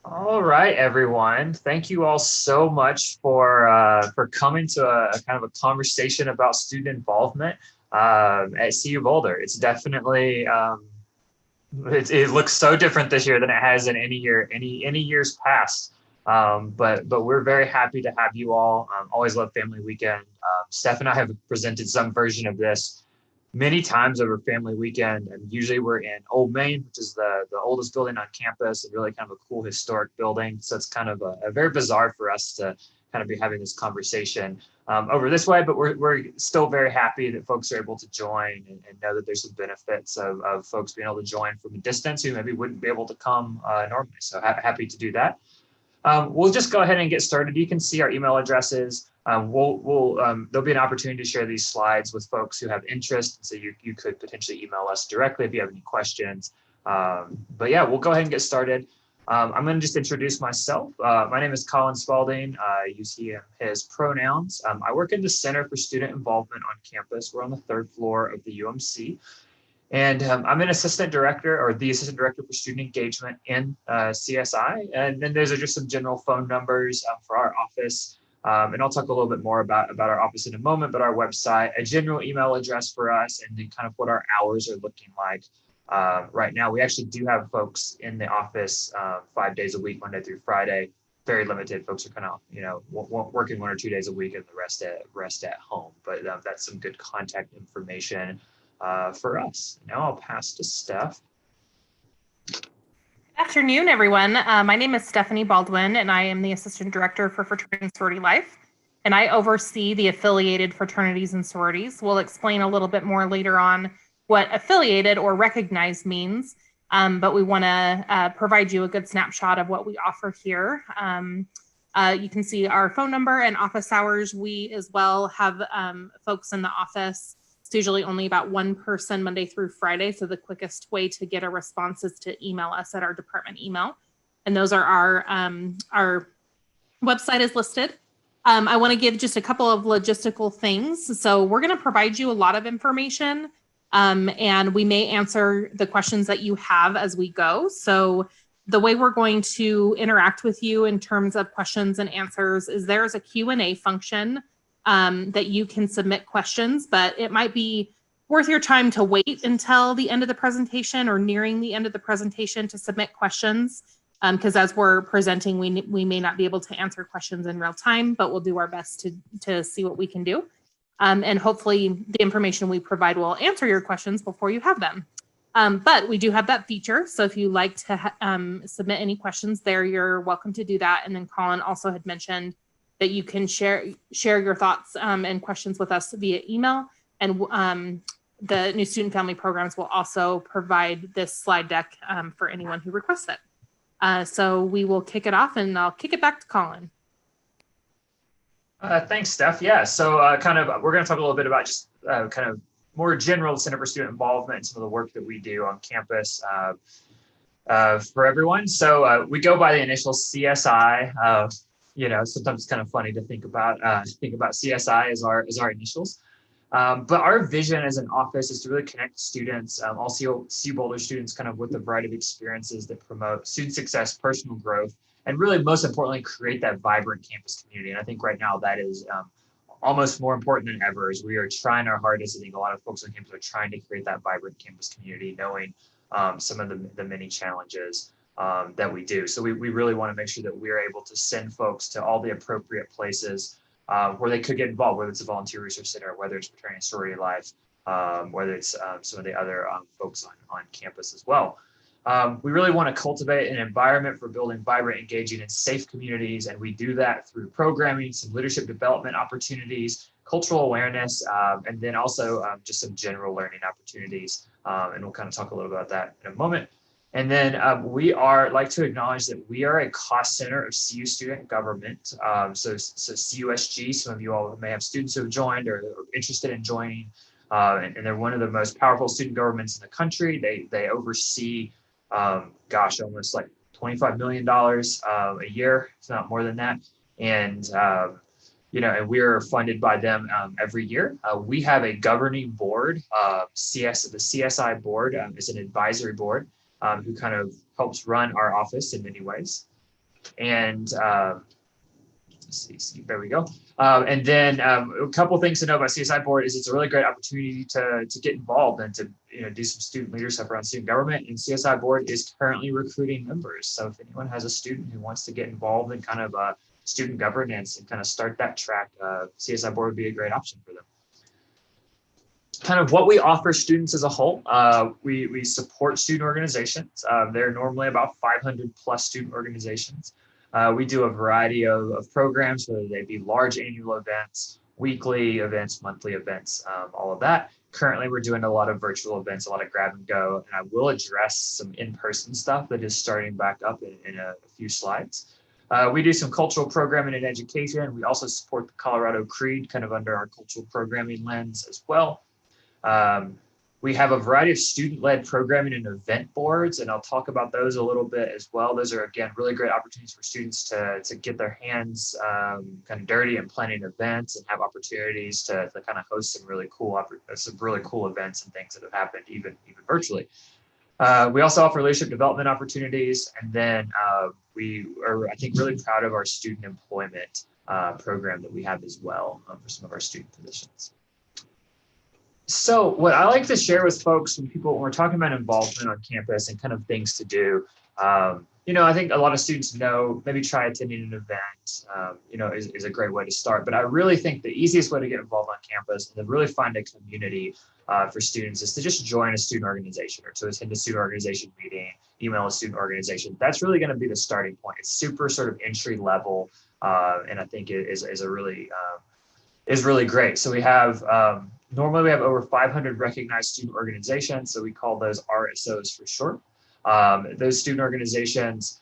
All right, everyone. Thank you all so much for coming to a kind of a conversation about student involvement at CU Boulder. It's definitely it looks so different this year than it has in any year, any years past. But we're very happy to have you all. Always love Family Weekend. Steph and I have presented some version of this many times over family weekend, and usually we're in Old Main, which is the oldest building on campus and really kind of a cool historic building. So it's kind of a very bizarre for us to kind of be having this conversation over this way, but we're still very happy that folks are able to join and know that there's some benefits of folks being able to join from a distance who maybe wouldn't be able to come normally. So happy to do that. We'll just go ahead and get started. You can see our email addresses. There'll be an opportunity to share these slides with folks who have interest. So you could potentially email us directly if you have any questions. But yeah, we'll go ahead and get started. I'm going to just introduce myself. My name is Colin Spalding. I use he, his pronouns. I work in the Center for Student Involvement on campus. We're on the third floor of the UMC. And I'm an assistant director or the assistant director for student engagement in CSI. And then those are just some general phone numbers for our office. And I'll talk a little bit more about our office in a moment, but our website, a general email address for us, and then kind of what our hours are looking like. Right now, we actually do have folks in the office 5 days a week, Monday through Friday. Very limited. Folks are kind of, working 1 or 2 days a week and the rest at home. But that's some good contact information for us. Now I'll pass to Steph. Good afternoon, everyone. My name is Stephanie Baldwin, and I am the Assistant Director for Fraternity and Sorority Life, and I oversee the affiliated fraternities and sororities. We'll explain a little bit more later on what affiliated or recognized means, but we want to provide you a good snapshot of what we offer here. You can see our phone number and office hours. We as well have folks in the office. It's usually only about one person Monday through Friday. So the quickest way to get a response is to email us at our department email. And those are our website is listed. I want to give just a couple of logistical things. So we're going to provide you a lot of information and we may answer the questions that you have as we go. So the way we're going to interact with you in terms of questions and answers is there's a Q&A function that you can submit questions, but it might be worth your time to wait until the end of the presentation or nearing the end of the presentation to submit questions. Because as we're presenting, we may not be able to answer questions in real time, but we'll do our best to see what we can do. And hopefully the information we provide will answer your questions before you have them. But we do have that feature. So if you like to submit any questions there, you're welcome to do that. And then Colin also had mentioned that you can share your thoughts and questions with us via email. And the New Student Family Programs will also provide this slide deck for anyone who requests it. So we will kick it off and I'll kick it back to Colin. Thanks, Steph. Yeah, so we're going to talk a little bit about just kind of more general Center for Student Involvement and some of the work that we do on campus for everyone. So we go by the initial CSI. Sometimes it's kind of funny to think about CSI as our initials. But our vision as an office is to really connect students, all CU Boulder students, kind of with a variety of experiences that promote student success, personal growth, and really most importantly, create that vibrant campus community. And I think right now that is almost more important than ever as we are trying our hardest. I think a lot of folks on campus are trying to create that vibrant campus community, knowing some of the many challenges that we do. So we really want to make sure that we're able to send folks to all the appropriate places where they could get involved, whether it's a volunteer resource center, whether it's fraternity and sorority life, whether it's some of the other folks on campus as well. We really want to cultivate an environment for building vibrant, engaging, and safe communities. And we do that through programming, some leadership development opportunities, cultural awareness, and then also just some general learning opportunities. And we'll kind of talk a little about that in a moment. And then we like to acknowledge that we are a cost center of CU student government. So CUIFC, some of you all may have students who have joined or are interested in joining. And they're one of the most powerful student governments in the country. They oversee, almost like $25 million a year, if not more than that. And, and we're funded by them every year. We have a governing board, the CSI board is an advisory board who kind of helps run our office in many ways. And let's see, there we go. And then a couple things to know about CSI Board is it's a really great opportunity to get involved and to do some student leadership around student government. And CSI Board is currently recruiting members. So if anyone has a student who wants to get involved in kind of student governance and kind of start that track, CSI Board would be a great option for them. Kind of what we offer students as a whole, we support student organizations. There are normally about 500 plus student organizations. We do a variety of programs, whether they be large annual events, weekly events, monthly events, all of that. Currently, we're doing a lot of virtual events, a lot of grab and go, and I will address some in-person stuff that is starting back up in a few slides. We do some cultural programming and education. We also support the Colorado Creed kind of under our cultural programming lens as well. We have a variety of student-led programming and event boards, and I'll talk about those a little bit as well. Those are, again, really great opportunities for students to get their hands kind of dirty and planning events and have opportunities to kind of host some really cool events and things that have happened even virtually. We also offer leadership development opportunities, and then we are, I think, really proud of our student employment program that we have as well for some of our student positions. So what I like to share with folks when we're talking about involvement on campus and kind of things to do, I think a lot of students know maybe try attending an event, is a great way to start. But I really think the easiest way to get involved on campus and to really find a community for students is to just join a student organization or to attend a student organization meeting, email a student organization. That's really going to be the starting point. It's super sort of entry level, and I think it is really great. So we have normally we have over 500 recognized student organizations, so we call those RSOs for short. Those student organizations,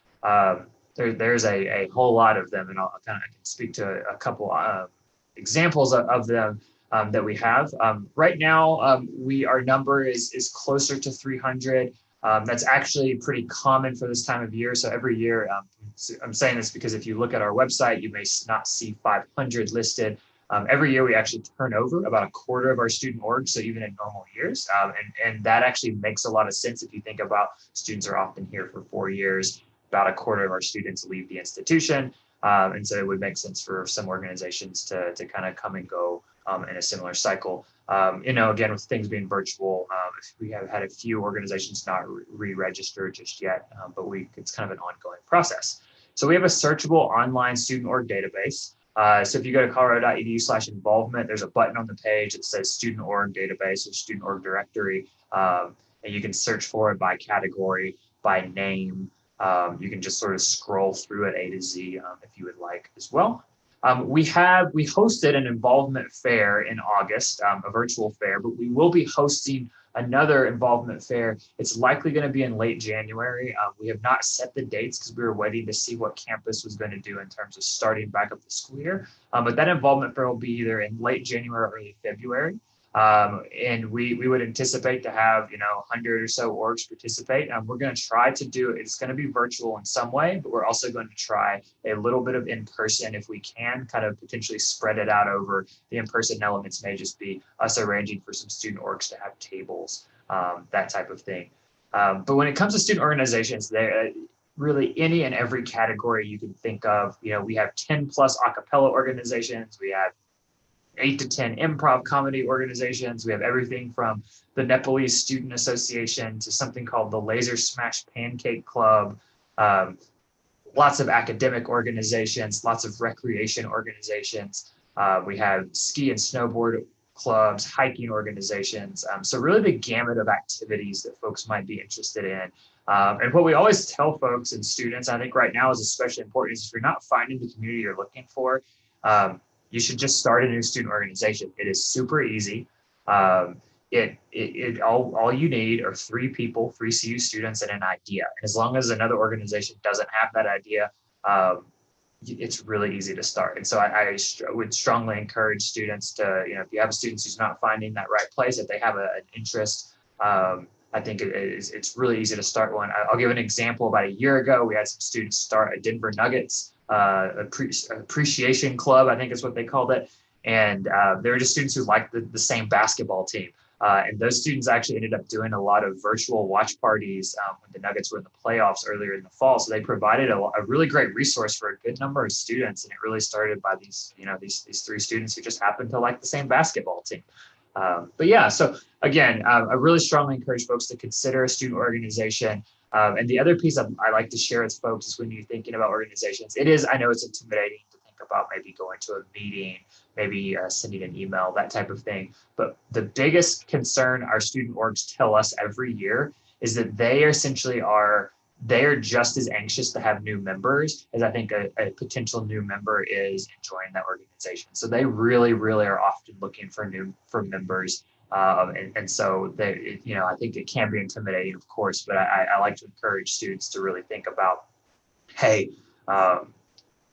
there's a whole lot of them, and I can speak to a couple examples of them that we have. Right now, our number is closer to 300. That's actually pretty common for this time of year. So every year, I'm saying this because if you look at our website, you may not see 500 listed. Every year we actually turn over about a quarter of our student orgs, so even in normal years. And that actually makes a lot of sense if you think about students are often here for 4 years, about a quarter of our students leave the institution. And so it would make sense for some organizations to kind of come and go in a similar cycle. Again, with things being virtual, we have had a few organizations not re-register just yet, but it's kind of an ongoing process. So we have a searchable online student org database. So if you go to colorado.edu/involvement, there's a button on the page that says student org database or student org directory. And you can search for it by category, by name. You can just sort of scroll through it A to Z if you would like as well. We hosted an involvement fair in August, a virtual fair, but we will be hosting another involvement fair. It's likely going to be in late January. We have not set the dates because we were waiting to see what campus was going to do in terms of starting back up the school year. But that involvement fair will be either in late January or early February. And we would anticipate to have 100 or so orgs participate. We're going to try to do it's going to be virtual in some way, but we're also going to try a little bit of in-person if we can, kind of potentially spread it out over the in-person elements. May just be us arranging for some student orgs to have tables, that type of thing. But when it comes to student organizations, there really any and every category you can think of. We have 10 plus a cappella organizations. We have 8 to 10 improv comedy organizations. We have everything from the Nepalese Student Association to something called the Laser Smash Pancake Club. Lots of academic organizations, lots of recreation organizations. We have ski and snowboard clubs, hiking organizations. So really the gamut of activities that folks might be interested in. And what we always tell folks and students, I think right now is especially important, is if you're not finding the community you're looking for, you should just start a new student organization. It is super easy. All you need are 3 people, 3 CU students, and an idea. And as long as another organization doesn't have that idea, it's really easy to start. And so I would strongly encourage students to, if you have a student who's not finding that right place, if they have an interest, I think it's really easy to start one. I'll give an example. About a year ago, we had some students start a Denver Nuggets appreciation club, I think is what they called it. And they were just students who liked the same basketball team. And those students actually ended up doing a lot of virtual watch parties when the Nuggets were in the playoffs earlier in the fall. So they provided a really great resource for a good number of students. And it really started by these three students who just happened to like the same basketball team. But yeah, so again, I really strongly encourage folks to consider a student organization. And the other piece I like to share with folks is when you're thinking about organizations, I know it's intimidating to think about maybe going to a meeting, maybe sending an email, that type of thing. But the biggest concern our student orgs tell us every year is that they are just as anxious to have new members as I think a potential new member is enjoying that organization. So they really, really are often looking for members. And so I think it can be intimidating, of course, but I like to encourage students to really think about, hey,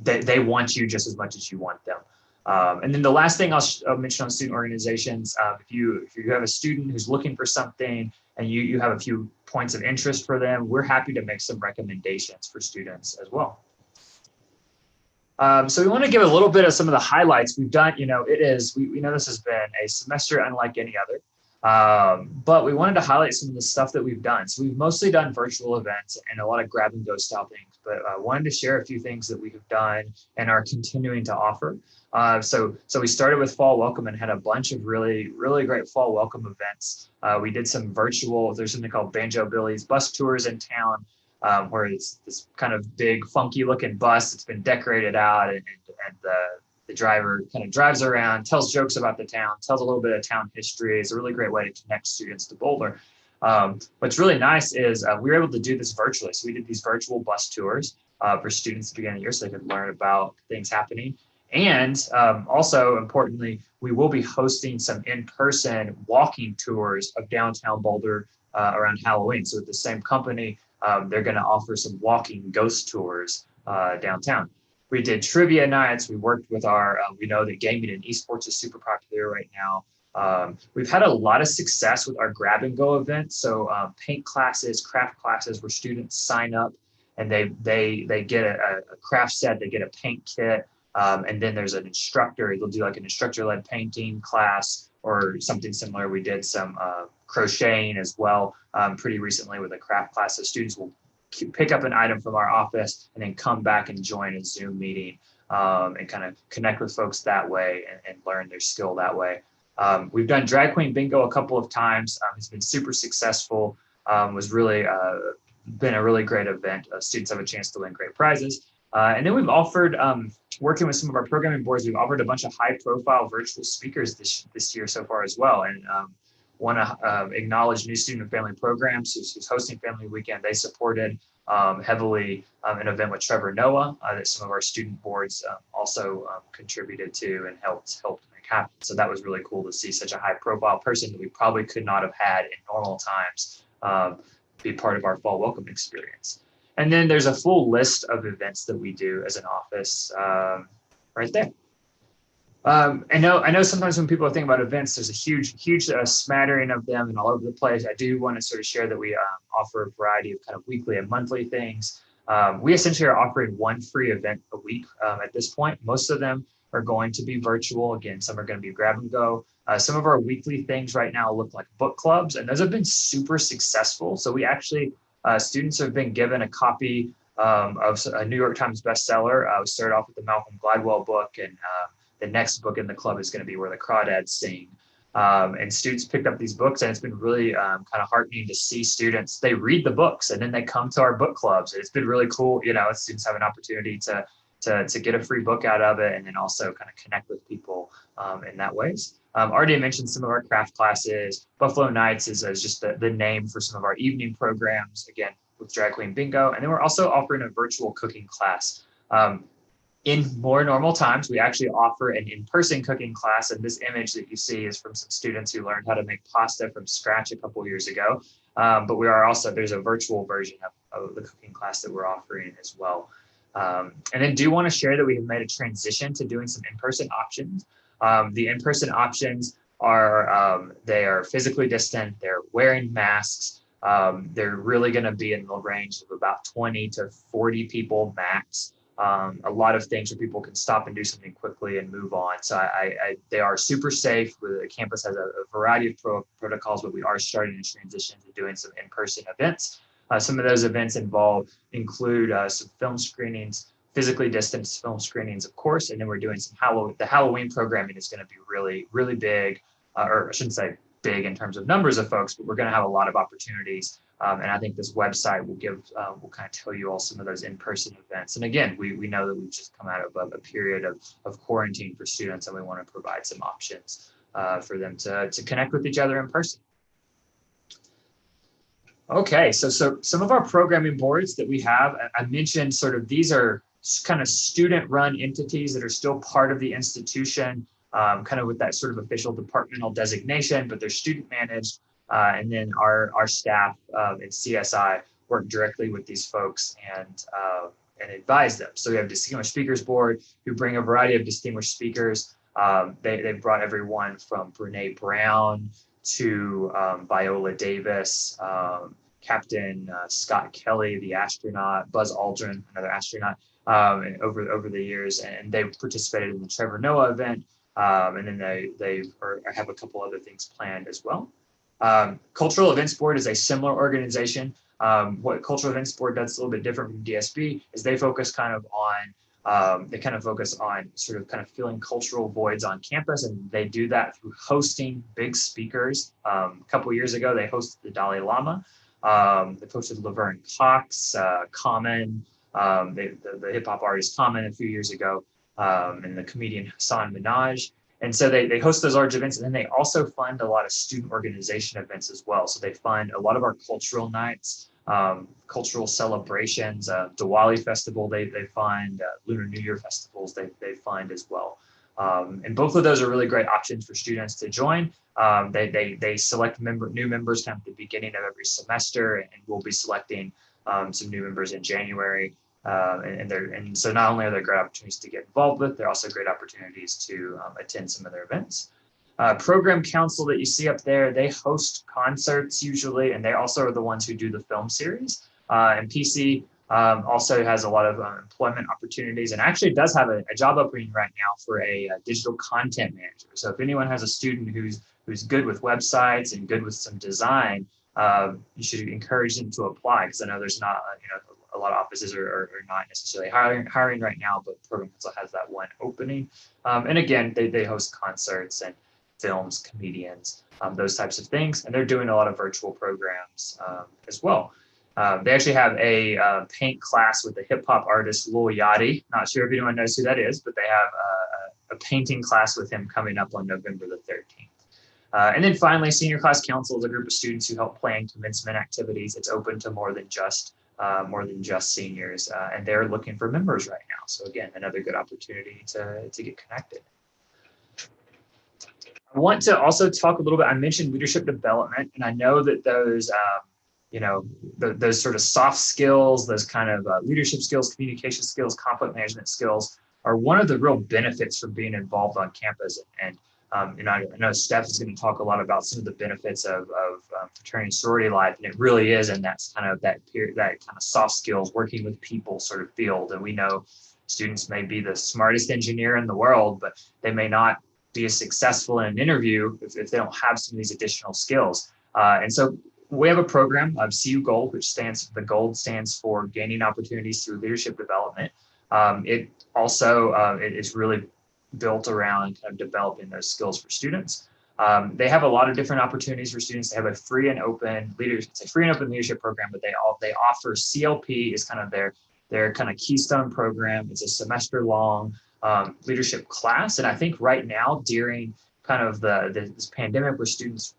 they want you just as much as you want them. And then the last thing I'll mention on student organizations, if you have a student who's looking for something and you have a few points of interest for them, we're happy to make some recommendations for students as well. So we want to give a little bit of some of the highlights we've done. We know this has been a semester unlike any other, but we wanted to highlight some of the stuff that we've done. So we've mostly done virtual events and a lot of grab and go style things, but I wanted to share a few things that we have done and are continuing to offer. So we started with fall welcome and had a bunch of really, really great fall welcome events. We did some virtual, there's something called Banjo Billy's bus tours in town, where it's this kind of big, funky looking bus that's been decorated out, and the driver kind of drives around, tells jokes about the town, tells a little bit of town history. It's a really great way to connect students to Boulder. What's really nice is we were able to do this virtually. So we did these virtual bus tours for students at the beginning of the year so they could learn about things happening. And also importantly, we will be hosting some in-person walking tours of downtown Boulder around Halloween. So with the same company, they're going to offer some walking ghost tours downtown. We did trivia nights. We worked with we know that gaming and esports is super popular right now. We've had a lot of success with our grab and go events. So paint classes, craft classes where students sign up and they get a craft set, they get a paint kit. And then there's an instructor. They'll do like an instructor-led painting class or something similar. We did some crocheting as well pretty recently with a craft class. So students will pick up an item from our office and then come back and join a Zoom meeting and kind of connect with folks that way and learn their skill that way. We've done drag queen bingo a couple of times. It's been super successful. Was really been a really great event. Students have a chance to win great prizes. And then we've offered, working with some of our programming boards, we've offered a bunch of high-profile virtual speakers this year so far as well. And want to acknowledge New Student and Family Programs, who's hosting Family Weekend. They supported heavily an event with Trevor Noah that some of our student boards also contributed to and helped make happen. So that was really cool to see such a high-profile person that we probably could not have had in normal times be part of our fall welcome experience. And then there's a full list of events that we do as an office right there. I know sometimes when people think about events, there's a huge smattering of them and all over the place. I do want to sort of share that we offer a variety of kind of weekly and monthly things. We essentially are offering one free event a week at this point. Most of them are going to be virtual. Again, some are going to be grab and go. Some of our weekly things right now look like book clubs, and those have been super successful. So we actually, students have been given a copy of a New York Times bestseller. We started off with the Malcolm Gladwell book, and the next book in the club is going to be Where the Crawdads Sing. And students picked up these books, and it's been really kind of heartening to see students, they read the books and then they come to our book clubs. It's been really cool. Students have an opportunity to get a free book out of it and then also kind of connect with people in that ways. Already mentioned some of our craft classes. Buffalo Nights is just the name for some of our evening programs, again, with Drag Queen Bingo. And then we're also offering a virtual cooking class. In more normal times, we actually offer an in-person cooking class, and this image that you see is from some students who learned how to make pasta from scratch a couple years ago. But there's a virtual version of the cooking class that we're offering as well. And then do want to share that we have made a transition to doing some in-person options. The in-person options they are physically distant, they're wearing masks, they're really going to be in the range of about 20 to 40 people max. a lot of things where people can stop and do something quickly and move on. So they are super safe. The campus has a variety of protocols, but we are starting to transition to doing some in-person events. Some of those events include some film screenings, physically distanced film screenings, of course, and then we're doing some the Halloween programming is going to be really, really big, or I shouldn't say big in terms of numbers of folks, but we're going to have a lot of opportunities. And I think this website will kind of tell you all some of those in-person events. And again, we know that we've just come out of a period of quarantine for students, and we want to provide some options for them to connect with each other in person. Okay, so some of our programming boards that we have, I mentioned sort of these are kind of student-run entities that are still part of the institution, kind of with that sort of official departmental designation, but they're student managed. And then our staff at CSI work directly with these folks and advise them. So we have Distinguished Speakers Board who bring a variety of distinguished speakers. They brought everyone from Brene Brown to Viola Davis, Captain Scott Kelly, the astronaut, Buzz Aldrin, another astronaut, over the years, and they participated in the Trevor Noah event, and then they have a couple other things planned as well. Cultural Events Board is a similar organization. What Cultural Events Board does a little bit different from DSB is they focus kind of on sort of kind of filling cultural voids on campus, and they do that through hosting big speakers. A couple of years ago, they hosted the Dalai Lama. They hosted Laverne Cox, Common, the hip hop artist Common a few years ago, and the comedian Hassan Minaj. And so they host those large events, and then they also fund a lot of student organization events as well. So they fund a lot of our cultural nights, cultural celebrations, Diwali festival they fund, Lunar New Year festivals they fund as well. And both of those are really great options for students to join. They select new members kind of at the beginning of every semester, and we'll be selecting some new members in January. And so not only are there great opportunities to get involved with, there are also great opportunities to attend some of their events. Program Council that you see up there, they host concerts usually, and they also are the ones who do the film series. And PC also has a lot of employment opportunities, and actually does have a job opening right now for a digital content manager. So if anyone has a student who's good with websites and good with some design, you should encourage them to apply, because I know there's not a lot of offices are not necessarily hiring right now, but Program Council has that one opening. And again, they host concerts and films, comedians, those types of things, and they're doing a lot of virtual programs as well. They actually have a paint class with the hip hop artist Lil Yachty. Not sure if anyone knows who that is, but they have a painting class with him coming up on November the 13th. And then finally, Senior Class Council is a group of students who help plan commencement activities. It's open to more than just seniors, and they're looking for members right now. So again, another good opportunity to get connected. I want to also talk a little bit, I mentioned leadership development, and I know that those, those sort of soft skills, those kind of leadership skills, communication skills, conflict management skills are one of the real benefits from being involved on campus. And I know Steph is going to talk a lot about some of the benefits of fraternity sorority life, and it really is, and that's kind of that kind of soft skills, working with people sort of field. And we know students may be the smartest engineer in the world, but they may not be as successful in an interview if they don't have some of these additional skills. And so we have a program of CU Gold, which the gold stands for gaining opportunities through leadership development. It also it is really built around kind of developing those skills for students. They have a lot of different opportunities for students. They have a free and open leadership program, but they offer CLP is kind of their kind of keystone program. It's a semester long leadership class. And I think right now during kind of this pandemic where students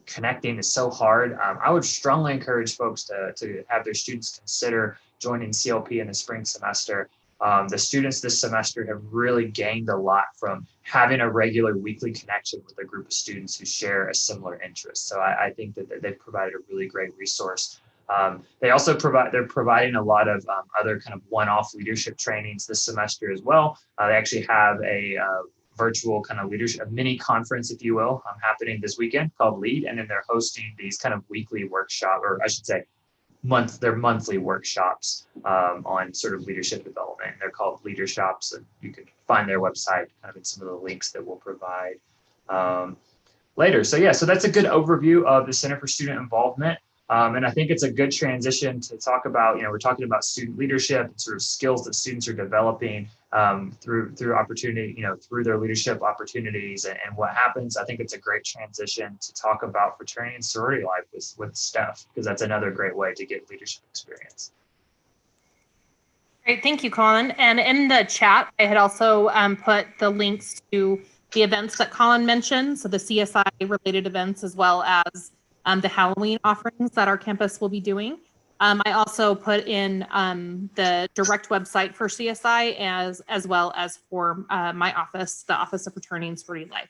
connecting is so hard, I would strongly encourage folks to have their students consider joining CLP in the spring semester. The students this semester have really gained a lot from having a regular weekly connection with a group of students who share a similar interest. So I think that they've provided a really great resource. They're providing a lot of other kind of one-off leadership trainings this semester as well. They actually have a virtual kind of leadership, a mini conference, if you will, happening this weekend called LEAD. And then they're hosting these kind of weekly workshop, or I should say, their monthly workshops on sort of leadership development. They're called leadershops, and you can find their website kind of in some of the links that we'll provide later. So yeah, so that's a good overview of the Center for Student Involvement. And I think it's a good transition to talk about, we're talking about student leadership and sort of skills that students are developing through opportunity, through their leadership opportunities and what happens. I think it's a great transition to talk about fraternity and sorority life with Steph, because that's another great way to get leadership experience. Great, thank you, Colin. And in the chat, I had also put the links to the events that Colin mentioned, so the CSI related events, as well as the Halloween offerings that our campus will be doing. I also put in the direct website for CSI as well as for my office, the Office of Fraternity and Sorority Life.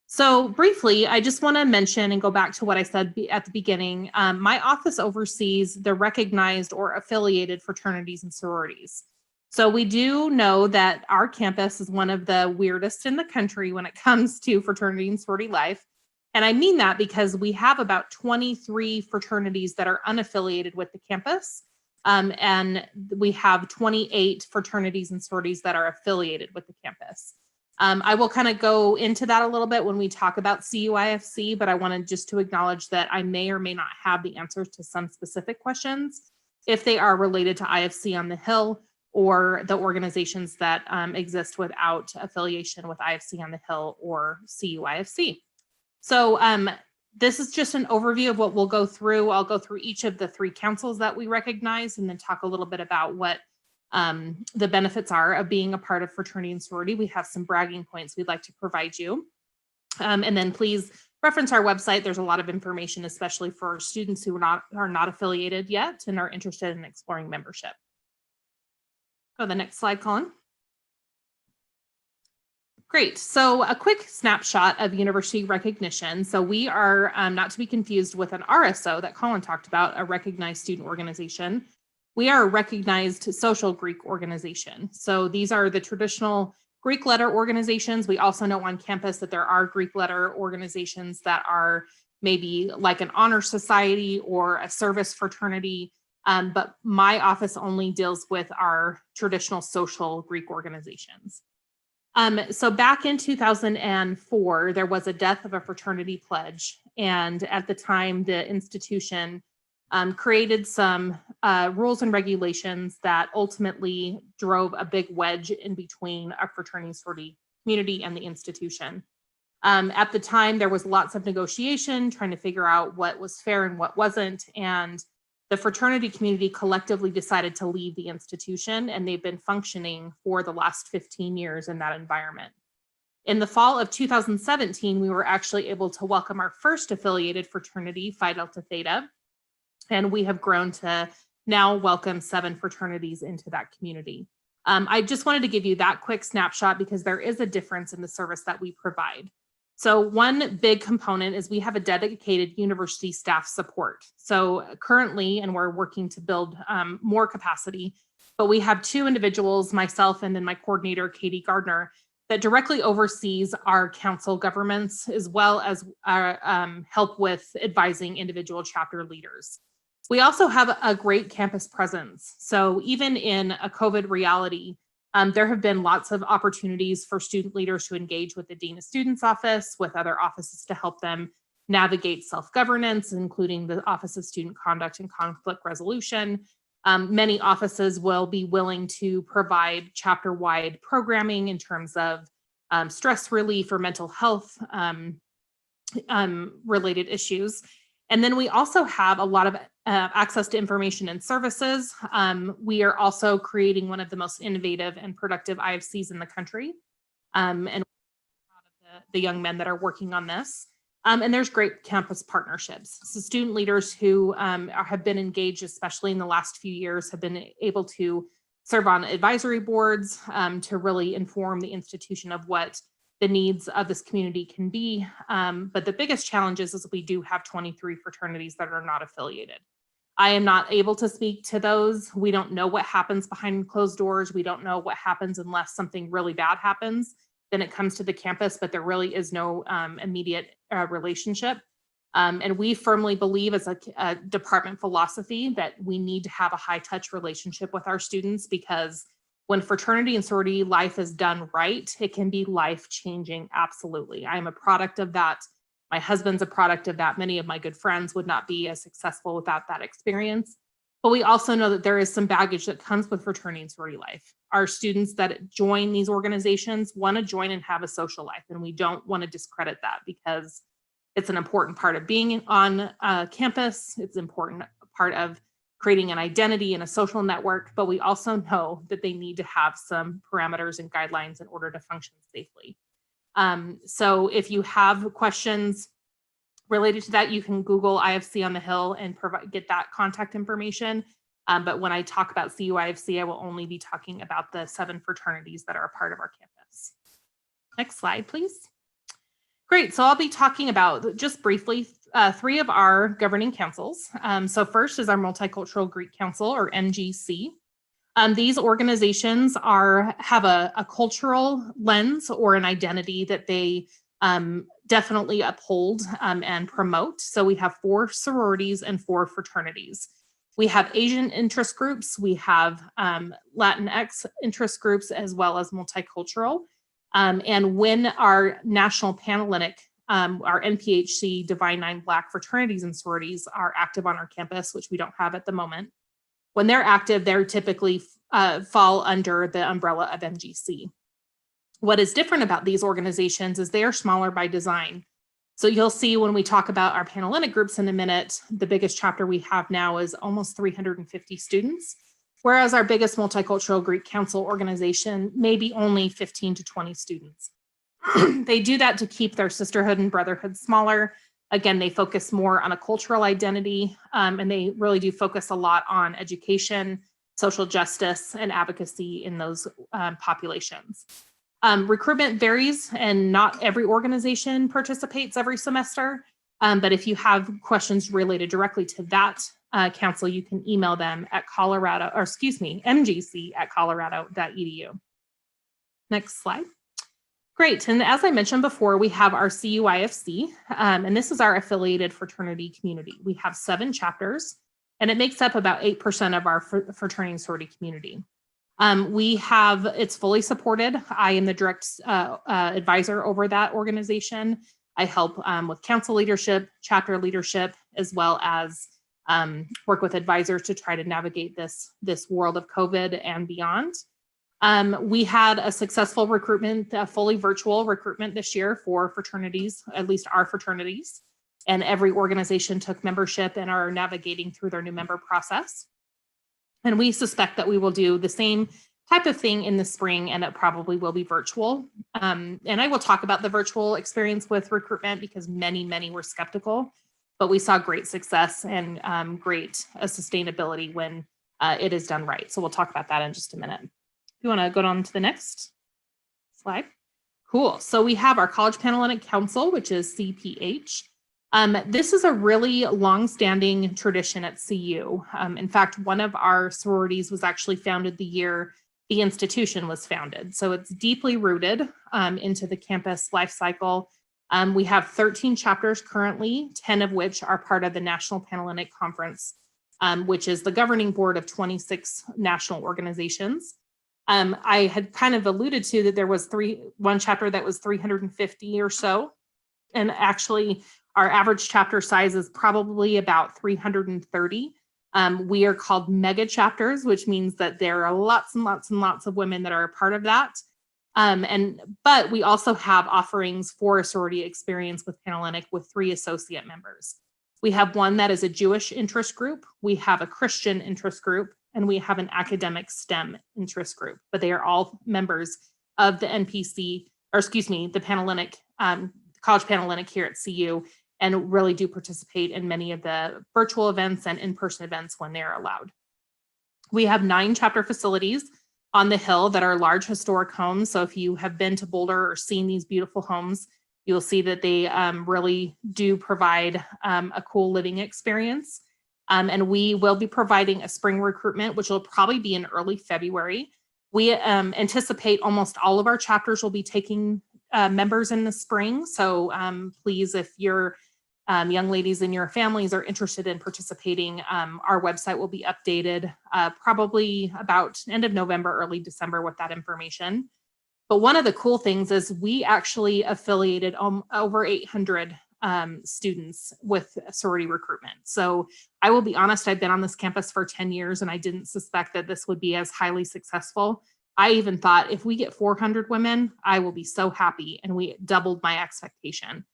So briefly, I just want to mention and go back to what I said at the beginning. My office oversees the recognized or affiliated fraternities and sororities. So we do know that our campus is one of the weirdest in the country when it comes to fraternity and sorority life. And I mean that because we have about 23 fraternities that are unaffiliated with the campus. And we have 28 fraternities and sororities that are affiliated with the campus. I will kind of go into that a little bit when we talk about CUIFC, but I wanted just to acknowledge that I may or may not have the answers to some specific questions if they are related to IFC on the Hill or the organizations that exist without affiliation with IFC on the Hill or CUIFC. So this is just an overview of what we'll go through. I'll go through each of the 3 councils that we recognize and then talk a little bit about what the benefits are of being a part of fraternity and sorority. We have some bragging points we'd like to provide you. And then please reference our website. There's a lot of information, especially for students who are not affiliated yet and are interested in exploring membership. Go to the next slide, Colin. Great. So a quick snapshot of university recognition. So we are not to be confused with an RSO that Colin talked about, a recognized student organization. We are a recognized social Greek organization. So these are the traditional Greek letter organizations. We also know on campus that there are Greek letter organizations that are maybe like an honor society or a service fraternity. But my office only deals with our traditional social Greek organizations. So back in 2004, there was a death of a fraternity pledge. And at the time, the institution created some rules and regulations that ultimately drove a big wedge in between our fraternity sorority community and the institution. At the time, there was lots of negotiation, trying to figure out what was fair and what wasn't. And the fraternity community collectively decided to leave the institution, and they've been functioning for the last 15 years in that environment. In the fall of 2017, we were actually able to welcome our first affiliated fraternity, Phi Delta Theta, and we have grown to now welcome 7 fraternities into that community. I just wanted to give you that quick snapshot because there is a difference in the service that we provide. So one big component is we have a dedicated university staff support. So currently, and we're working to build more capacity, but we have 2 individuals, myself and then my coordinator, Katie Gardner, that directly oversees our council governments as well as help with advising individual chapter leaders. We also have a great campus presence. So even in a COVID reality, there have been lots of opportunities for student leaders to engage with the Dean of Students office, with other offices to help them navigate self-governance, including the Office of Student Conduct and Conflict Resolution. Many offices will be willing to provide chapter-wide programming in terms of stress relief or mental health related issues. And then we also have a lot of access to information and services. We are also creating one of the most innovative and productive IFCs in the country. And the young men that are working on this. And there's great campus partnerships. So student leaders who have been engaged, especially in the last few years, have been able to serve on advisory boards to really inform the institution of what the needs of this community can be. But the biggest challenge is we do have 23 fraternities that are not affiliated. I am not able to speak to those. We don't know what happens behind closed doors. We don't know what happens unless something really bad happens. Then it comes to the campus, but there really is no immediate relationship. And we firmly believe as a department philosophy that we need to have a high touch relationship with our students, because when fraternity and sorority life is done right, it can be life changing. Absolutely. I'm a product of that. My husband's a product of that. Many of my good friends would not be as successful without that experience. But we also know that there is some baggage that comes with fraternity and sorority life. Our students that join these organizations want to join and have a social life, and we don't want to discredit that, because it's an important part of being on campus. It's an important part of creating an identity and a social network, but we also know that they need to have some parameters and guidelines in order to function safely. So if you have questions related to that, you can Google IFC on the Hill and get that contact information. But when I talk about CUIFC, I will only be talking about the 7 fraternities that are a part of our campus. Next slide, please. Great, so I'll be talking about, just briefly, 3 of our governing councils. So first is our Multicultural Greek Council, or MGC. These organizations have a cultural lens or an identity that they definitely uphold and promote. So we have 4 sororities and 4 fraternities. We have Asian interest groups, we have Latinx interest groups, as well as multicultural. And when our national Panhellenic, our NPHC Divine 9 Black fraternities and sororities are active on our campus, which we don't have at the moment, when they're active, they're typically fall under the umbrella of MGC. What is different about these organizations is they are smaller by design. So you'll see when we talk about our Panhellenic groups in a minute, the biggest chapter we have now is almost 350 students, whereas our biggest Multicultural Greek Council organization may be only 15 to 20 students. They do that to keep their sisterhood and brotherhood smaller. Again, they focus more on a cultural identity, and they really do focus a lot on education, social justice, and advocacy in those populations. Recruitment varies, and not every organization participates every semester. But if you have questions related directly to that council, you can email them at mgc@colorado.edu. Next slide. Great, and as I mentioned before, we have our CUIFC, and this is our affiliated fraternity community. We have 7 chapters, and it makes up about 8% of our fraternity and sorority community. It's fully supported. I am the direct advisor over that organization. I help with council leadership, chapter leadership, as well as work with advisors to try to navigate this world of COVID and beyond. We had a successful recruitment, a fully virtual recruitment this year for fraternities, at least our fraternities, and every organization took membership and are navigating through their new member process. And we suspect that we will do the same type of thing in the spring, and it probably will be virtual. And I will talk about the virtual experience with recruitment, because many were skeptical, but we saw great success and great sustainability when it is done right. So we'll talk about that in just a minute. If you want to go on to the next slide. Cool. So we have our College Panhellenic Council, which is CPH. This is a really long-standing tradition at CU. In fact, one of our sororities was actually founded the year the institution was founded. So it's deeply rooted into the campus life cycle. We have 13 chapters currently, 10 of which are part of the National Panhellenic Conference, which is the governing board of 26 national organizations. I had kind of alluded to that there was one chapter that was 350 or so. And actually, our average chapter size is probably about 330. We are called mega chapters, which means that there are lots and lots of women that are a part of that. But we also have offerings for a sorority experience with Panhellenic with 3 associate members. We have one that is a Jewish interest group, we have a Christian interest group, and we have an academic STEM interest group, but they are all members of the NPC, or excuse me, the Panhellenic, College Panhellenic here at CU, and really do participate in many of the virtual events and in-person events when they're allowed. We have 9 chapter facilities on the Hill that are large historic homes. So if you have been to Boulder or seen these beautiful homes, you'll see that they really do provide a cool living experience. And we will be providing a spring recruitment, which will probably be in early February. We anticipate almost all of our chapters will be taking members in the spring. So please, if you're young ladies in your families are interested in participating, our website will be updated probably about end of November, early December with that information. But one of the cool things is we actually affiliated over 800 students with sorority recruitment. So I will be honest, I've been on this campus for 10 years and I didn't suspect that this would be as highly successful. I even thought if we get 400 women, I will be so happy, and we doubled my expectation.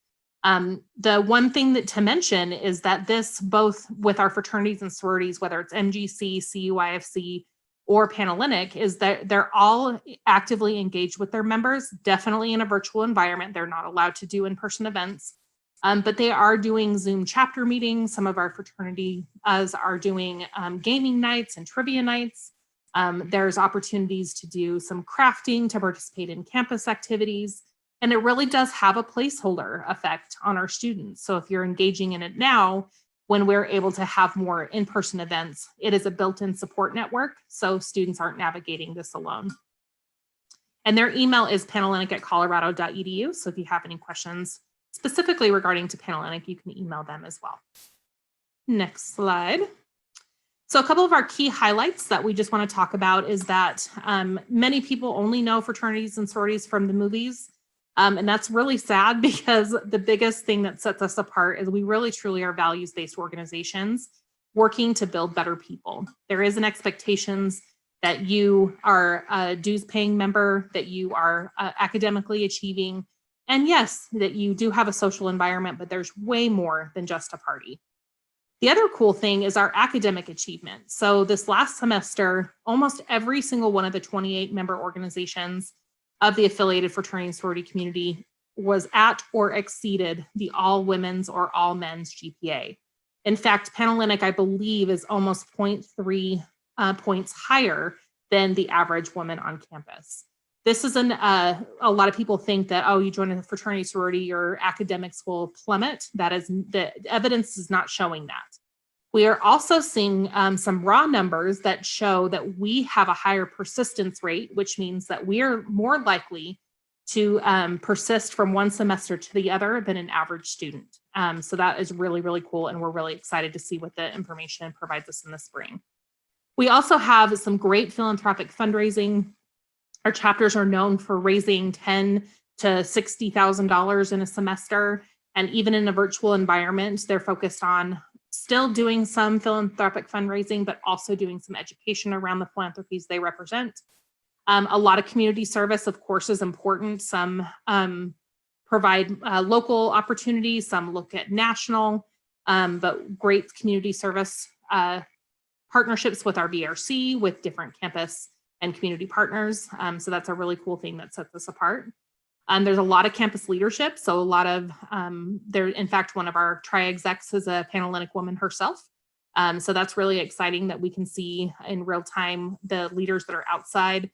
The one thing that to mention is that this, both with our fraternities and sororities, whether it's MGC, CUIFC, or Panhellenic, is that they're all actively engaged with their members, definitely in a virtual environment. They're not allowed to do in-person events, but they are doing Zoom chapter meetings. Some of our fraternities are doing gaming nights and trivia nights. There's opportunities to do some crafting, to participate in campus activities, and it really does have a placeholder effect on our students. So if you're engaging in it now, when we're able to have more in-person events, it is a built-in support network, so students aren't navigating this alone. And their email is panhellenic@colorado.edu. So if you have any questions specifically regarding to Panhellenic, you can email them as well. Next slide. So a couple of our key highlights that we just want to talk about is that many people only know fraternities and sororities from the movies. And that's really sad, because the biggest thing that sets us apart is we really truly are values-based organizations working to build better people. There is an expectations that you are a dues-paying member, that you are academically achieving, and yes, that you do have a social environment, but there's way more than just a party. The other cool thing is our academic achievement. So this last semester, almost every single one of the 28 member organizations of the affiliated fraternity and sorority community was at or exceeded the all women's or all men's GPA. In fact, Panhellenic, I believe, is almost 0.3 points higher than the average woman on campus. This is a lot of people think that, oh, you join a fraternity sorority, your academics will plummet. The evidence is not showing that. We are also seeing some raw numbers that show that we have a higher persistence rate, which means that we are more likely to persist from one semester to the other than an average student. So that is really, really cool. And we're really excited to see what the information provides us in the spring. We also have some great philanthropic fundraising. Our chapters are known for raising $10,000 to $60,000 in a semester. And even in a virtual environment, they're focused on still doing some philanthropic fundraising, but also doing some education around the philanthropies they represent. A lot of community service, of course, is important. Some provide local opportunities, some look at national, but great community service partnerships with our VRC, with different campus and community partners. So that's a really cool thing that sets us apart. There's a lot of campus leadership. So a lot of, in fact, one of our tri-execs is a Panhellenic woman herself. So that's really exciting that we can see in real time the leaders that are outside,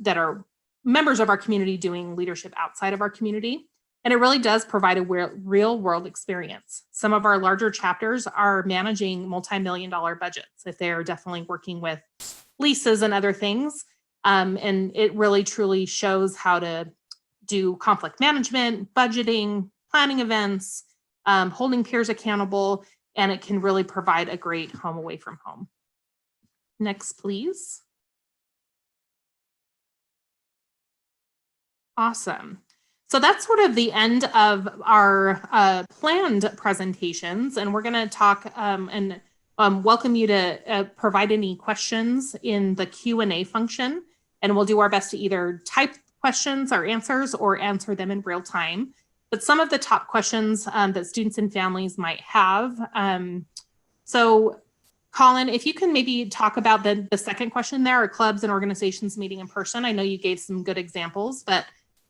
that are members of our community doing leadership outside of our community. And it really does provide a real world experience. Some of our larger chapters are managing multi-million-dollar budgets if they're definitely working with leases and other things. And it really truly shows how to do conflict management, budgeting, planning events, holding peers accountable, and it can really provide a great home away from home. Next, please. Awesome. So that's sort of the end of our planned presentations, and we're going to talk and welcome you to provide any questions in the Q&A function, and we'll do our best to either type questions or answers or answer them in real time. But some of the top questions that students and families might have. So Colin, if you can maybe talk about the second question there, are clubs and organizations meeting in person? I know you gave some good examples, but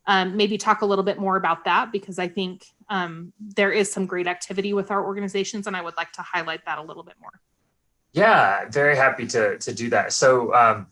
maybe talk a little bit more about that, because I think there is some great activity with our organizations, and I would like to highlight that a little bit more. Yeah, very happy to do that. So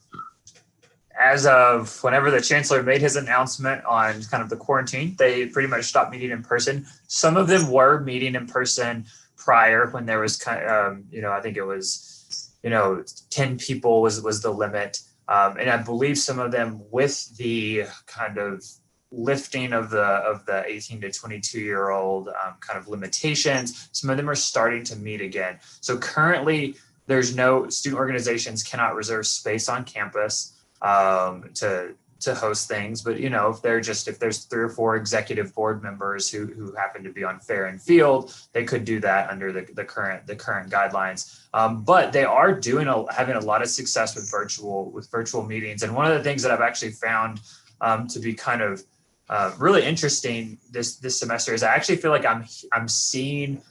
as of whenever the chancellor made his announcement on kind of the quarantine, they pretty much stopped meeting in person. Some of them were meeting in person prior, when there was kind of, I think it was, 10 people was the limit. And I believe some of them with the kind of lifting of the 18 to 22-year-old kind of limitations. Some of them are starting to meet again. So currently, there's no student organizations cannot reserve space on campus to host things. But if there's 3 or 4 executive board members who happen to be on Fair and Field, they could do that under the current guidelines. But they are having a lot of success with virtual meetings. And one of the things that I've actually found to be kind of really interesting this semester is I actually feel like I'm seeing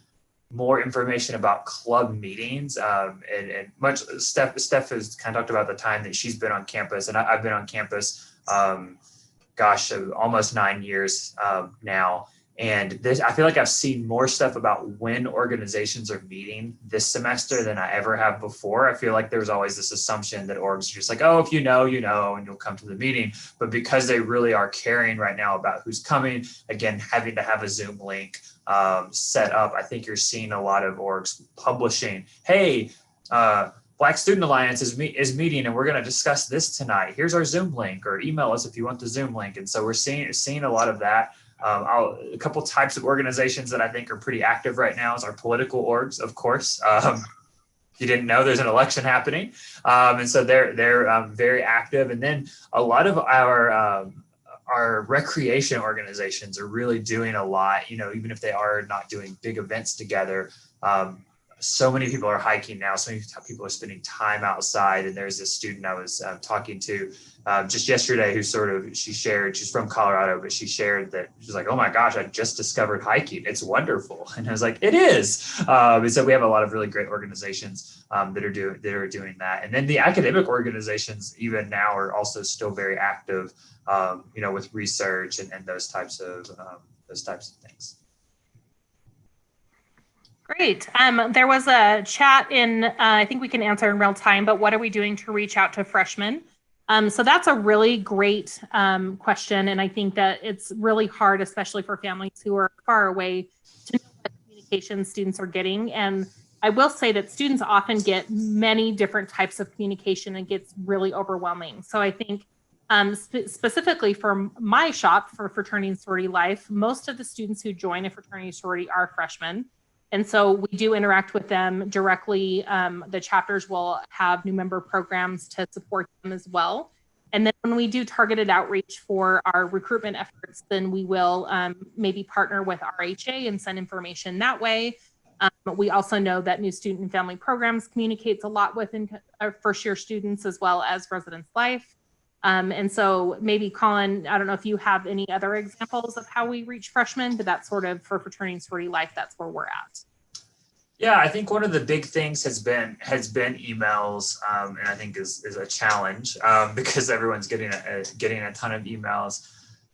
more information about club meetings, and much Steph has kind of talked about the time that she's been on campus, and I've been on campus, almost 9 years now. And I feel like I've seen more stuff about when organizations are meeting this semester than I ever have before. I feel like there's always this assumption that orgs are just like, oh, if you know, and you'll come to the meeting. But because they really are caring right now about who's coming, again, having to have a Zoom link set up, I think you're seeing a lot of orgs publishing, hey, Black Student Alliance is meeting and we're going to discuss this tonight. Here's our Zoom link, or email us if you want the Zoom link. And so we're seeing a lot of that. A couple types of organizations that I think are pretty active right now is our political orgs, of course. If you didn't know, there's an election happening. And so they're very active. And then a lot of our recreation organizations are really doing a lot, even if they are not doing big events together. So many people are hiking now. So many people are spending time outside. And there's this student I was talking to just yesterday who she's from Colorado, but she shared that she's like, oh my gosh, I just discovered hiking. It's wonderful. And I was like, it is. And so we have a lot of really great organizations that are doing that. And then the academic organizations even now are also still very active, with research and those types of things. Great. There was a chat in, I think we can answer in real time, but what are we doing to reach out to freshmen? So that's a really great question. And I think that it's really hard, especially for families who are far away, to know what communication students are getting. And I will say that students often get many different types of communication and it gets really overwhelming. So I think specifically for my shop for Fraternity and Sorority Life, most of the students who join a fraternity sorority are freshmen. And so we do interact with them directly. The chapters will have new member programs to support them as well. And then when we do targeted outreach for our recruitment efforts, then we will maybe partner with RHA and send information that way. We also know that New Student and Family Programs communicates a lot with our first year students as well as Residence Life. And so maybe Colin, I don't know if you have any other examples of how we reach freshmen, but that's sort of for Fraternity and Sorority Life, that's where we're at. Yeah, I think one of the big things has been emails, and I think is a challenge because everyone's getting a ton of emails.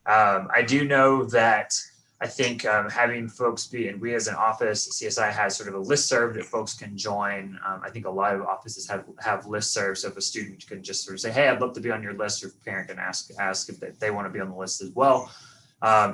I do know that I think having folks and we as an office, CSI has sort of a listserv that folks can join. I think a lot of offices have listservs, so if a student can just sort of say, hey, I'd love to be on your list, or parent can ask if they want to be on the list as well,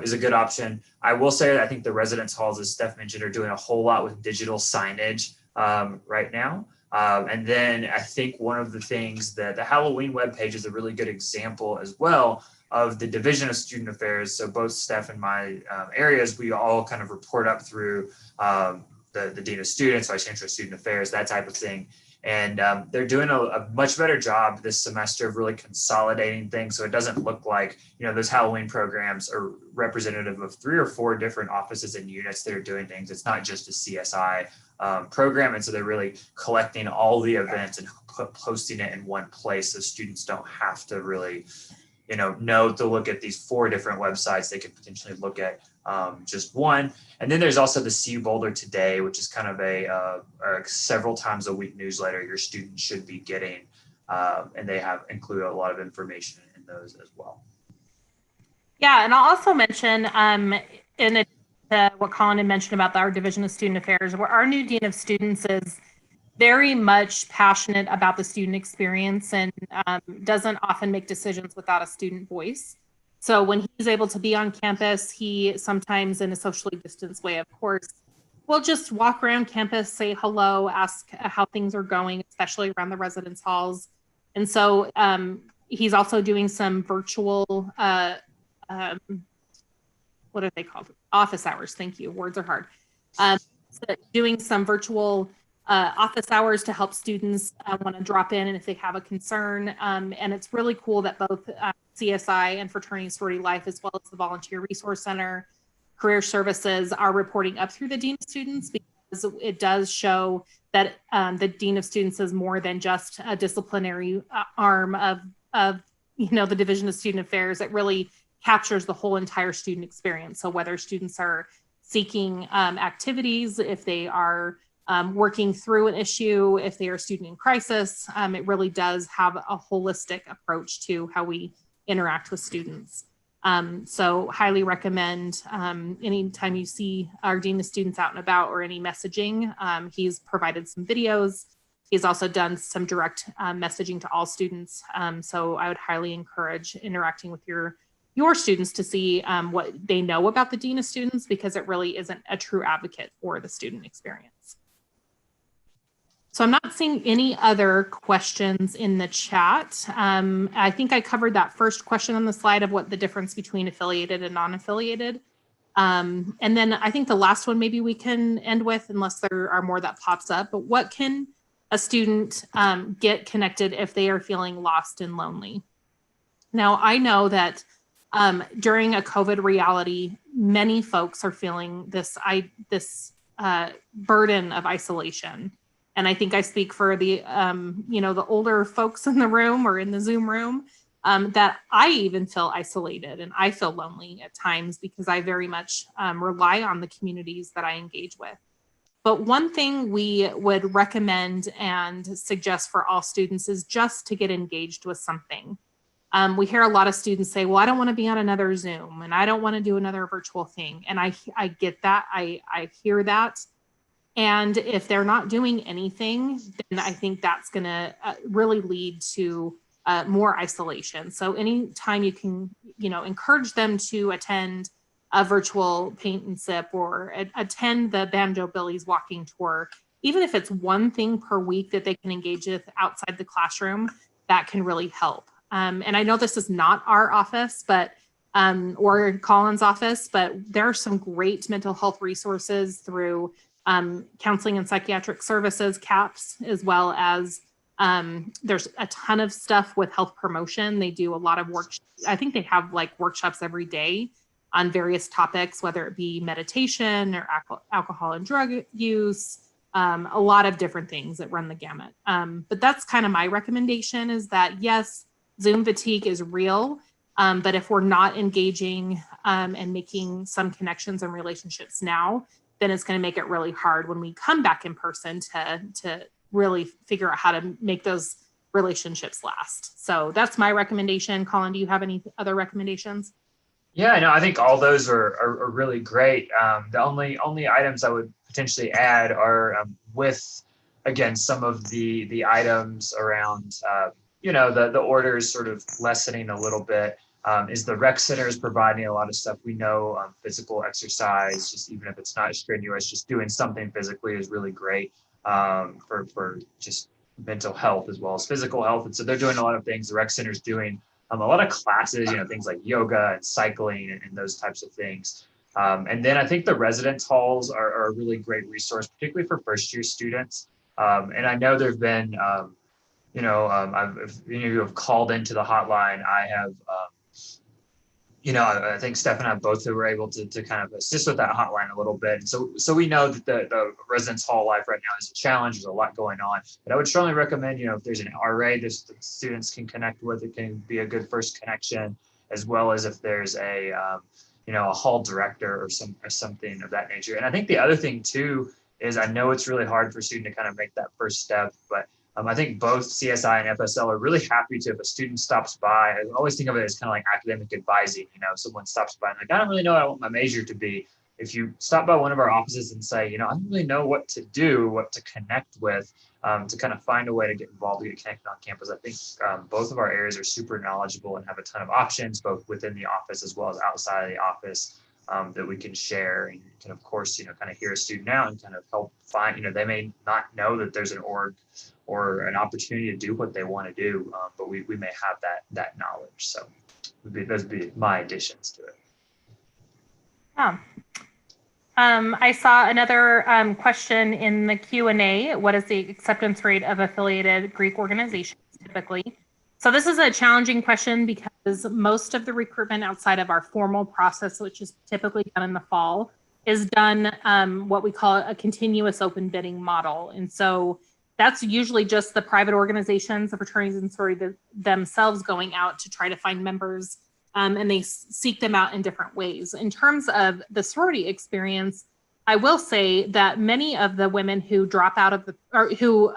is a good option. I will say that I think the residence halls, as Steph mentioned, are doing a whole lot with digital signage right now. And then I think one of the things that the Halloween webpage is a really good example as well of the Division of Student Affairs. So both Steph and my areas, we all kind of report up through the Dean of Students, Vice Chancellor of Student Affairs, that type of thing. And they're doing a much better job this semester of really consolidating things. So it doesn't look like, those Halloween programs are representative of 3 or 4 different offices and units that are doing things. It's not just a CSI program. And so they're really collecting all the events and posting it in one place so students don't have to really know to look at these 4 different websites. They could potentially look at just one. And then there's also the CU Boulder Today, which is kind of a several times a week newsletter your students should be getting. And they include a lot of information in those as well. Yeah, and I'll also mention in addition to what Colin had mentioned about our Division of Student Affairs, where our new Dean of Students is very much passionate about the student experience and doesn't often make decisions without a student voice. So when he's able to be on campus, he sometimes, in a socially distanced way, of course, will just walk around campus, say hello, ask how things are going, especially around the residence halls. And so he's also doing some virtual what are they called? Office hours. Thank you. Words are hard. So doing some virtual office hours to help students want to drop in and if they have a concern. And it's really cool that both CSI and Fraternity and Sorority Life, as well as the Volunteer Resource Center, Career Services, are reporting up through the Dean of Students, because it does show that the Dean of Students is more than just a disciplinary arm of the Division of Student Affairs. It really captures the whole entire student experience. So whether students are seeking activities, if they are working through an issue, if they are a student in crisis, it really does have a holistic approach to how we interact with students. So highly recommend anytime you see our Dean of Students out and about or any messaging. He's provided some videos. He's also done some direct messaging to all students. So I would highly encourage interacting with your students to see what they know about the Dean of Students, because it really isn't a true advocate for the student experience. So I'm not seeing any other questions in the chat. I think I covered that first question on the slide of what the difference between affiliated and non-affiliated. And then I think the last one maybe we can end with, unless there are more that pops up, but what can a student get connected if they are feeling lost and lonely? Now, I know that during a COVID reality, many folks are feeling this burden of isolation. And I think I speak for the older folks in the room or in the Zoom room, that I even feel isolated and I feel lonely at times, because I very much rely on the communities that I engage with. But one thing we would recommend and suggest for all students is just to get engaged with something. We hear a lot of students say, well, I don't want to be on another Zoom and I don't want to do another virtual thing. And I get that. I hear that. And if they're not doing anything, then I think that's going to really lead to more isolation. So anytime you can, encourage them to attend a virtual paint and sip or attend the Banjo Billy's walking tour, even if it's one thing per week that they can engage with outside the classroom, that can really help. And I know this is not our office, but or Colin's office, but there are some great mental health resources through Counseling and Psychiatric Services, CAPS, as well as there's a ton of stuff with health promotion. They do a lot of work. I think they have like workshops every day on various topics, whether it be meditation or alcohol and drug use, a lot of different things that run the gamut. But that's kind of my recommendation, is that yes, Zoom fatigue is real, but if we're not engaging and making some connections and relationships now, then it's going to make it really hard when we come back in person to really figure out how to make those relationships last. So that's my recommendation. Colin, do you have any other recommendations? Yeah, no, I think all those are really great. The only items I would potentially add are with, again, some of the items around, the orders sort of lessening a little bit. Is the rec center is providing a lot of stuff. We know physical exercise, just even if it's not strenuous, just doing something physically is really great for just mental health as well as physical health. And so they're doing a lot of things. The rec center is doing a lot of classes, things like yoga and cycling and those types of things. And then I think the residence halls are a really great resource, particularly for first year students. And I know there've been, if any of you have called into the hotline, I have, I think Steph and I both were able to kind of assist with that hotline a little bit. And so we know that the residence hall life right now is a challenge. There's a lot going on, but I would strongly recommend, if there's an RA that students can connect with, it can be a good first connection, as well as if there's a hall director or something of that nature. And I think the other thing too is, I know it's really hard for a student to kind of make that first step, but I think both CSI and FSL are really happy to, if a student stops by, I always think of it as kind of like academic advising. Someone stops by and like, I don't really know what I want my major to be. If you stop by one of our offices and say, I don't really know what to do, what to connect with, to kind of find a way to get involved, to get connected on campus. I think both of our areas are super knowledgeable and have a ton of options, both within the office as well as outside of the office, that we can share and can, of course, kind of hear a student out and kind of help find, they may not know that there's an org or an opportunity to do what they want to do, but we may have that knowledge. So Those would be my additions to it. Yeah. I saw another question in the Q&A. What is the acceptance rate of affiliated Greek organizations typically? So this is a challenging question because most of the recruitment outside of our formal process, which is typically done in the fall, is done what we call a continuous open bidding model. And so that's usually just the private organizations, the fraternities and sororities themselves going out to try to find members, and they seek them out in different ways. In terms of the sorority experience, I will say that many of the women who drop out of or who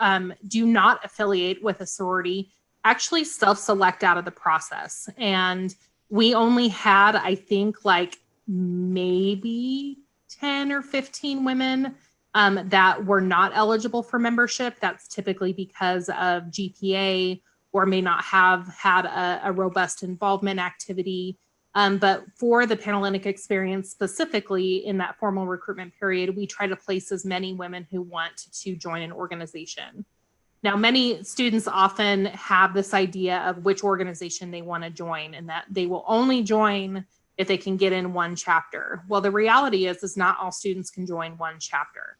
do not affiliate with a sorority actually self-select out of the process. And we only had, I think, like maybe 10 or 15 women that were not eligible for membership. That's typically because of GPA or may not have had a robust involvement activity. But for the Panhellenic experience specifically in that formal recruitment period, we try to place as many women who want to join an organization. Now, many students often have this idea of which organization they want to join and that they will only join if they can get in one chapter. Well, the reality is not all students can join one chapter.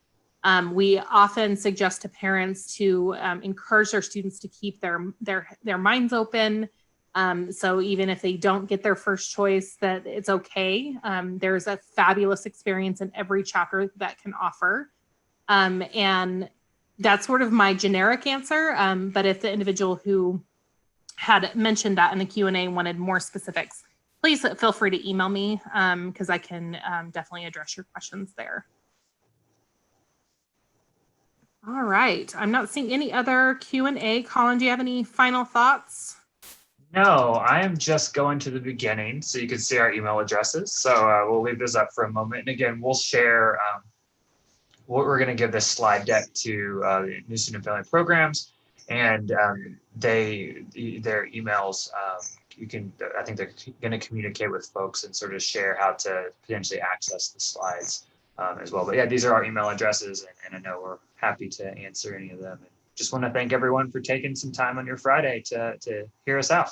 We often suggest to parents to encourage their students to keep their minds open. So even if they don't get their first choice, that it's okay. There's a fabulous experience in every chapter that can offer. And that's sort of my generic answer. But if the individual who had mentioned that in the Q&A wanted more specifics, please feel free to email me because I can definitely address your questions there. All right. I'm not seeing any other Q&A. Colin, do you have any final thoughts? No, I am just going to the beginning so you can see our email addresses. So we'll leave this up for a moment. And again, we'll share we're going to give this slide deck to the new student affiliate programs, and their emails. I think they're going to communicate with folks and sort of share how to potentially access the slides as well. But yeah, these are our email addresses, and I know we're happy to answer any of them. And just want to thank everyone for taking some time on your Friday to hear us out.